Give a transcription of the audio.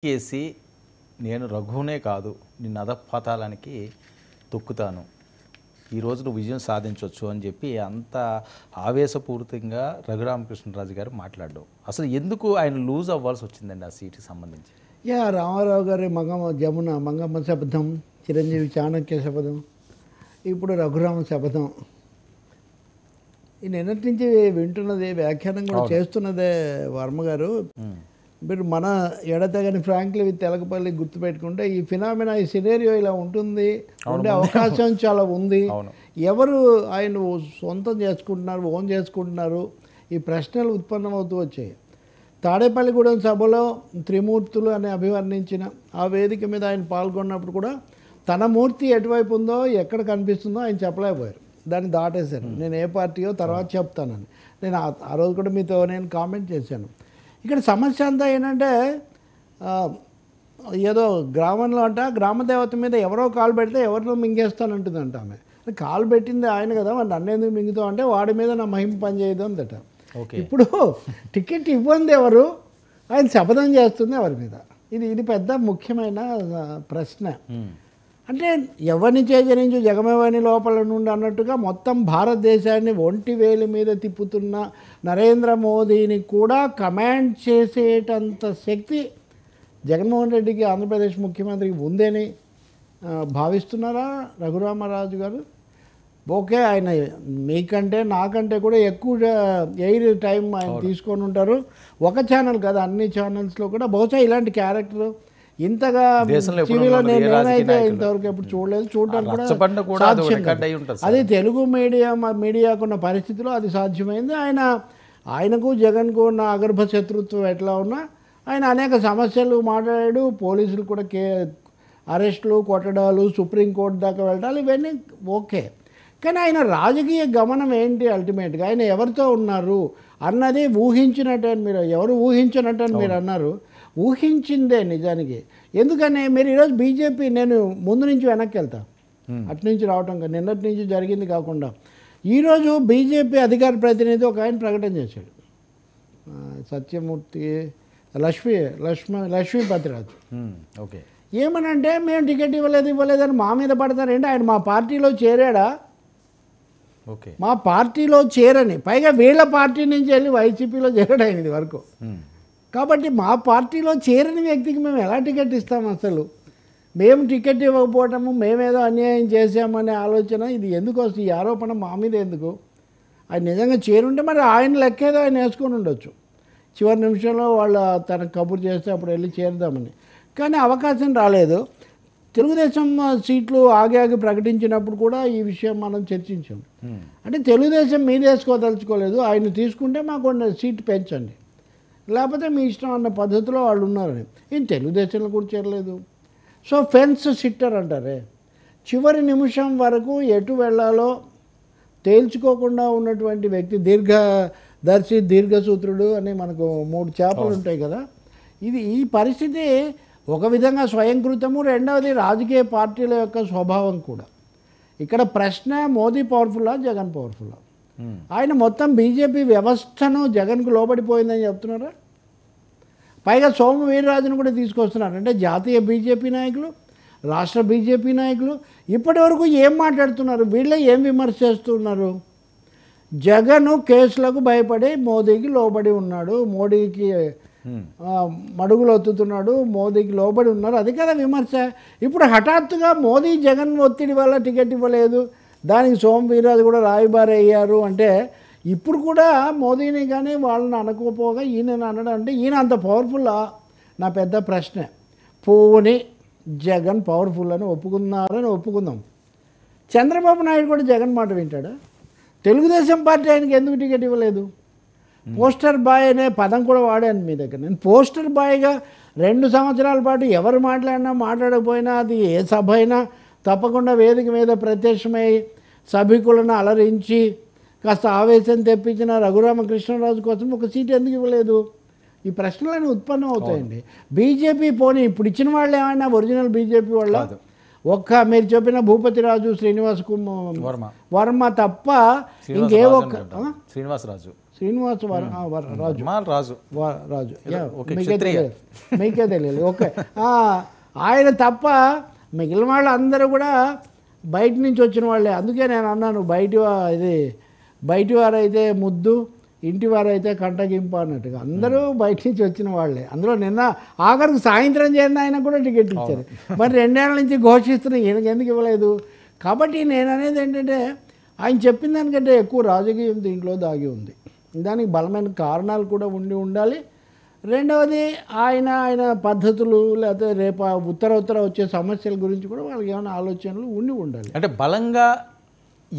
కేసి నేను రఘునే కాదు నిన్ను అధపాతాళానికి తొక్కుతాను, ఈరోజు నువ్వు విజయం సాధించవచ్చు అని చెప్పి అంత ఆవేశపూరితంగా రఘురామకృష్ణరాజు గారు మాట్లాడడం, అసలు ఎందుకు ఆయన లూజ్ అవ్వాల్సి వచ్చిందండి ఆ సీటుకి సంబంధించి? రామారావు గారి జమున మంగమ్మ శపథం, చిరంజీవి చాణక్య శపథం, ఇప్పుడు రఘురామ శపథం. ఈ నిన్నటి నుంచి వింటున్నది, వ్యాఖ్యానం కూడా చేస్తున్నదే వర్మ గారు. మీరు మన ఎడతెగని ఫ్రాంక్లీ విత్ తెలకపల్లి గుర్తుపెట్టుకుంటే ఈ ఫినామినా, ఈ సినేరియో ఇలా ఉంటుంది, ఉండే అవకాశం చాలా ఉంది. ఎవరు ఆయన సొంతం చేసుకుంటున్నారు, ఓన్ చేసుకుంటున్నారు, ఈ ప్రశ్నలు ఉత్పన్నమవుతూ వచ్చాయి. తాడేపల్లిగూడెం సభలో త్రిమూర్తులు అని అభివర్ణించిన ఆ వేదిక మీద ఆయన పాల్గొన్నప్పుడు కూడా తన మూర్తి ఎటువైపు ఉందో, ఎక్కడ కనిపిస్తుందో ఆయన చెప్పలేకపోయారు. దాన్ని దాటేశారు. నేను ఏ పార్టీయో తర్వాత చెప్తానని. నేను ఆ రోజు కూడా మీతో నేను కామెంట్ చేశాను. ఇక్కడ సమస్య అంతా ఏంటంటే, ఏదో గ్రామంలో గ్రామదేవత మీద ఎవరో కాలు పెడితే ఎవరినో మింగేస్తానంటుందంట ఆమె. కాలు పెట్టింది ఆయన కదా, మరి నన్ను ఎందుకు మింగుతావు అంటే వాడి మీద నా మహిమ పనిచేయదు అందట. ఇప్పుడు టికెట్ ఇవ్వంది ఎవరు, ఆయన శపథం చేస్తుంది ఎవరి మీద? ఇది పెద్ద ముఖ్యమైన ప్రశ్న. అంటే ఎవరిని చేజరించు జగమేవాని లోపల నుండి అన్నట్టుగా మొత్తం భారతదేశాన్ని ఒంటి వేలి మీద తిప్పుతున్న నరేంద్ర మోదీని కూడా కమాండ్ చేసేటంత శక్తి జగన్మోహన్ రెడ్డికి, ఆంధ్రప్రదేశ్ ముఖ్యమంత్రికి ఉందని భావిస్తున్నారా రఘురామరాజు గారు? ఓకే, ఆయన మీకంటే నాకంటే కూడా ఎక్కువ ఎయిర్ టైం ఆయన తీసుకొని ఉంటారు. ఒక ఛానల్ కదా, అన్ని ఛానల్స్లో కూడా బహుశా ఇలాంటి క్యారెక్టర్ ఇంతగా టీవీలో నేనైతే ఇంతవరకు ఎప్పుడు చూడలేదు, చూడడానికి కూడా సాధ్యం. అది తెలుగు మీడియాకున్న పరిస్థితిలో అది సాధ్యమైంది. ఆయనకు జగన్కు ఉన్న అగర్భ శత్రుత్వం ఎట్లా ఉన్నా ఆయన అనేక సమస్యలు మాట్లాడాడు. పోలీసులు కూడా అరెస్టులు, కొట్టడాలు, సుప్రీంకోర్టు దాకా వెళ్ళడాలు, ఇవన్నీ ఓకే. కానీ ఆయన రాజకీయ గమనం ఏంటి? అల్టిమేట్గా ఆయన ఎవరితో ఉన్నారు అన్నది ఊహించినట్టు మీరు ఎవరు ఊహించినట్టు మీరు అన్నారు. ఊహించిందే నిజానికి. ఎందుకని మీరు ఈరోజు బీజేపీ, నేను ముందు నుంచి వెనక్కి వెళ్తా, అటు నుంచి రావటం నిన్నటి నుంచి జరిగింది కాకుండా, ఈరోజు బీజేపీ అధికార ప్రతినిధి ఒక ఆయన ప్రకటన చేశాడు, సత్యమూర్తి లక్ష్మీపతిరాజు. ఓకే, ఏమనంటే మేము టికెట్ ఇవ్వలేదని మా మీద పడతారంటే, ఆయన మా పార్టీలో చేరాడా? ఓకే, మా పార్టీలో చేరని, పైగా వీళ్ళ పార్టీ నుంచి వెళ్ళి వైసీపీలో చేరడం ఇది వరకు. కాబట్టి మా పార్టీలో చేరని వ్యక్తికి మేము ఎలా టికెట్ ఇస్తాం? అసలు మేము టికెట్ ఇవ్వకపోవటము, మేమేదో అన్యాయం చేసామనే ఆలోచన ఇది ఎందుకు వస్తుంది? ఈ ఆరోపణ మా మీద ఎందుకు? ఆయన నిజంగా చేరుంటే మరి ఆయన లెక్కేదో ఆయన వేసుకొని ఉండొచ్చు. చివరి నిమిషంలో వాళ్ళు తనకు కబురు చేస్తే అప్పుడు వెళ్ళి చేరుదామని. కానీ అవకాశం రాలేదు. తెలుగుదేశం సీట్లు ఆగి ప్రకటించినప్పుడు కూడా ఈ విషయం మనం చర్చించాం. అంటే తెలుగుదేశం మీద వేసుకోదలుచుకోలేదు, ఆయన తీసుకుంటే మాకు సీటు పెంచండి, లేకపోతే మీ ఇష్టం అన్న పద్ధతిలో వాళ్ళు ఉన్నారని. ఈయన తెలుగుదేశంలో కూడా చేరలేదు. సో ఫెన్స్ సిట్టర్ అంటారే, చివరి నిమిషం వరకు ఎటు వెళ్ళాలో తేల్చుకోకుండా ఉన్నటువంటి వ్యక్తి, దీర్ఘసూత్రుడు అని మనకు 3 చేపలు ఉంటాయి కదా. ఈ పరిస్థితి ఒక విధంగా స్వయంకృతము, రెండవది రాజకీయ పార్టీల యొక్క స్వభావం కూడా. ఇక్కడ ప్రశ్న మోదీ పవర్ఫుల్లా, జగన్ పవర్ఫుల్లా? ఆయన మొత్తం బీజేపీ వ్యవస్థను జగన్కు లోబడిపోయిందని చెప్తున్నారా? పైగా సోము వీర్రాజును కూడా తీసుకొస్తున్నారు. అంటే జాతీయ బీజేపీ నాయకులు, రాష్ట్ర బీజేపీ నాయకులు ఇప్పటి వరకు ఏం మాట్లాడుతున్నారు? వీళ్ళే ఏం విమర్శ చేస్తున్నారు? జగన్ కేసులకు భయపడి మోదీకి లోబడి ఉన్నాడు, మోడీకి మడుగులు ఒత్తుతున్నాడు, మోదీకి లోబడి ఉన్నారు, అది కదా విమర్శ. ఇప్పుడు హఠాత్తుగా మోదీ జగన్ ఒత్తిడి వల్ల టికెట్ ఇవ్వలేదు, దానికి సోము వీర్రాజు కూడా రాయబారి అయ్యారు అంటే, ఇప్పుడు కూడా మోదీని కానీ వాళ్ళని అనుకోపోగా ఈయన అనడం అంటే ఈయన అంత పవర్ఫుల్లా? నా పెద్ద ప్రశ్న. పోని జగన్ పవర్ఫుల్ అని ఒప్పుకుందాం, చంద్రబాబు నాయుడు కూడా జగన్ మాట వింటాడా? తెలుగుదేశం పార్టీ ఆయనకి ఎందుకు టికెట్ ఇవ్వలేదు? పోస్టర్ బాయ్ అనే పదం కూడా వాడాను మీ దగ్గర. నేను పోస్టర్ బాయ్గా 2 సంవత్సరాల పాటు ఎవరు మాట్లాడకపోయినా, అది ఏ సభ అయినా తప్పకుండా వేదిక మీద ప్రత్యక్షమై సభికులను అలరించి కాస్త ఆవేశం తెప్పించిన రఘురామకృష్ణరాజు కోసం ఒక సీటు ఎందుకు ఇవ్వలేదు? ఈ ప్రశ్నలన్నీ ఉత్పన్నం అవుతాయండి. బీజేపీ పోనీ ఇప్పుడు ఇచ్చిన వాళ్ళు ఏమైనా ఒరిజినల్ బీజేపీ వాళ్ళ? మీరు చెప్పిన భూపతిరాజు, శ్రీనివాస్ వర్మ తప్ప ఇంకే ఒక్క శ్రీనివాస రాజు రాజు రాజు ఓకే, మీకే క్షత్రియ. తెలియదు, మీకే తెలియదు. ఓకే, ఆయన తప్ప మిగిలిన వాళ్ళు అందరూ కూడా బయట నుంచి వచ్చిన వాళ్ళే. అందుకే నేను అన్నాను బయటి వారైతే ముద్దు, ఇంటి వారైతే కంటగింపు అన్నట్టుగా అందరూ బయట నుంచి వచ్చిన వాళ్ళే. అందులో నిన్న ఆఖరికి సాయంత్రం చేరిన ఆయన కూడా టికెట్ ఇచ్చారు. మరి 2 ఏళ్ల నుంచి ఘోషిస్తున్నా ఈయనకి ఎందుకు ఇవ్వలేదు? కాబట్టి నేను అనేది ఏంటంటే ఆయన చెప్పిన దానికంటే ఎక్కువ రాజకీయం దీంట్లో దాగి ఉంది. దానికి బలమైన కారణాలు కూడా ఉండాలి. రెండవది ఆయన పద్ధతులు, లేకపోతే రేపు ఉత్తర వచ్చే సమస్యల గురించి కూడా వాళ్ళకి ఏమైనా ఆలోచనలు ఉండాలి. అంటే బలంగా